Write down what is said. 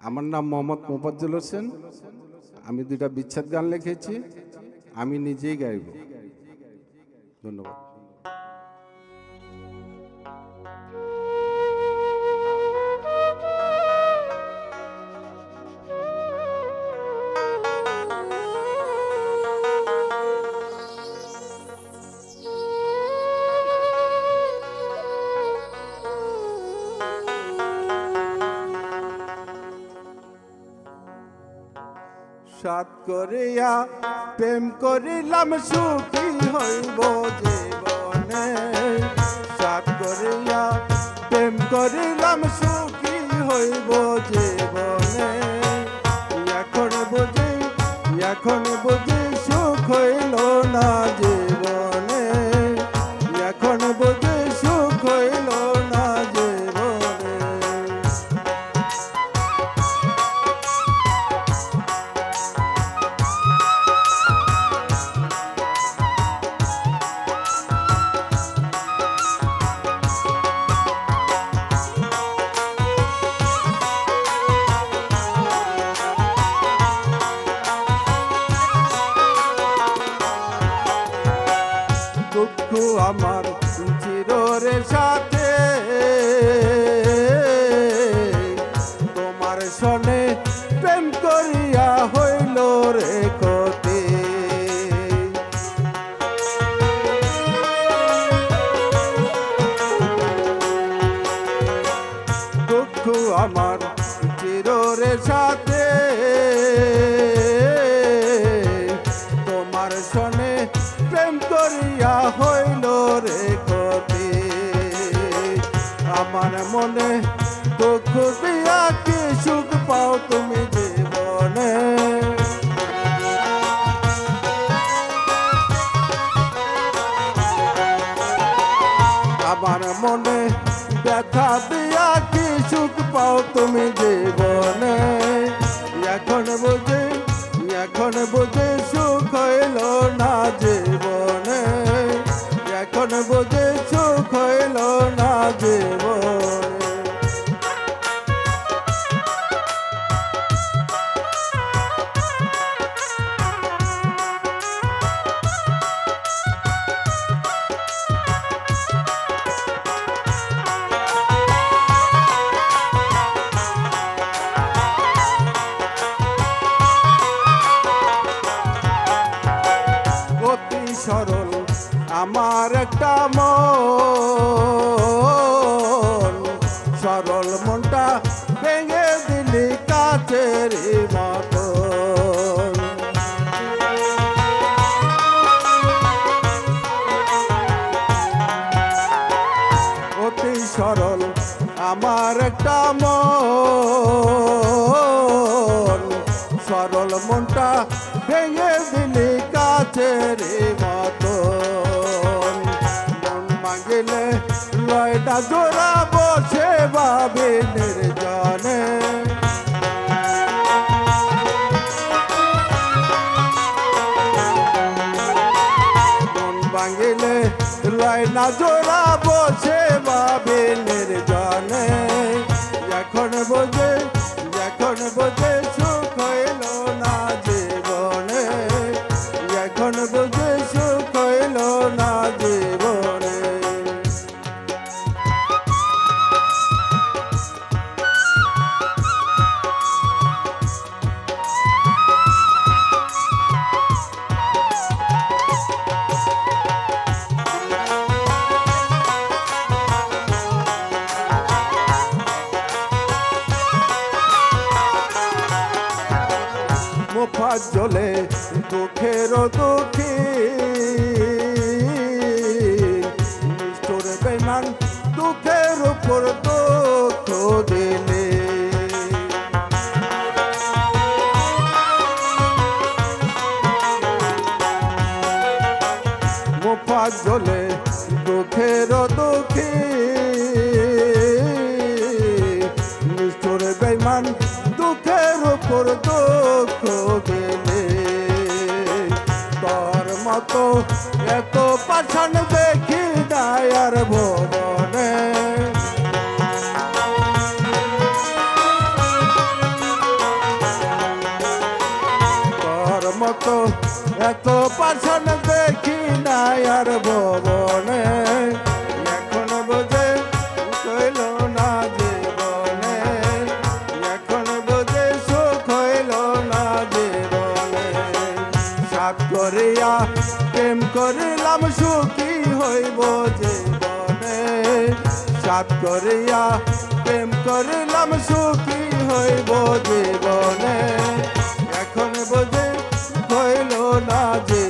আমার নাম মোহাম্মদ মোফাজ্জল হোসেন। আমি দুইটা বিচ্ছেদ গান লিখেছি, আমি নিজেই গাইব। ধন্যবাদ। সাত করিয়া প্রেম করিলাম সুখী হইব জীবনে, সাত করিয়া প্রেম করিলাম সুখী হইব জীবনে। এখন বুঝি সুখ হইল না জীবনে, এখন বুঝি সুখ হইল না জীবনে। দুঃখ আমার চিররে সাথে, তোমার সনে প্রেম করিয়া হইল রে ক্ষতি। দুঃখ আমার চিররে সাথে, তোমার সনে প্রেম করিয়া হইল রে ক্ষতি। আমার মনে দুঃখ দিয়া কি সুখ পাও তুমি জীবনে, আমার মনে ব্যথা দিয়া কি সুখ পাও তুমি জীবনে। এখন বুঝি সুখ হইল না জীবনে, এখন বুঝি সুখ হইল না জীবনে। সরল আমার একটা মন, সরল মনটা ভেঙে দিলি কাচের মতো। অতি সরল আমার একটা মন, সরল মনটা ভেঙে দিলি কাচের মতো। মন মাগিলে লয়টা জোড়া বসে ভাবে নির্জনে, মন ভাঙিলে লয়টা জোড়া বসে ভাবে নির্জনে। এখন বোঝে সুখ হইল না জীবনে, এখন বুঝে সুখ হইল না জীবনে। মোফাজ্জলে দুঃখের দুঃখী, নিষ্ঠুর বেঈমান দুঃখের উপর দুঃখ দিলে। মোফাজ্জলে দুঃখের দুঃখী, নিষ্ঠুর বেঈমান দুঃখের উপর দুঃখ দিলে। তোর মতো এত পাষাণ দেখি দায়ার ভুবনে, মতো এত পাশান দেখি না আর ভবনে, এখন বোঝে হইল না জীবনে, এখন বোঝে সুখ হইল না জীবনে। সাত করিয়া প্রেম করিলাম সুখী হইব জীবনে, সাত করিয়া প্রেম করিলাম সুখী হইব জীবনে, এখন বোঝে হইল না জীবনে।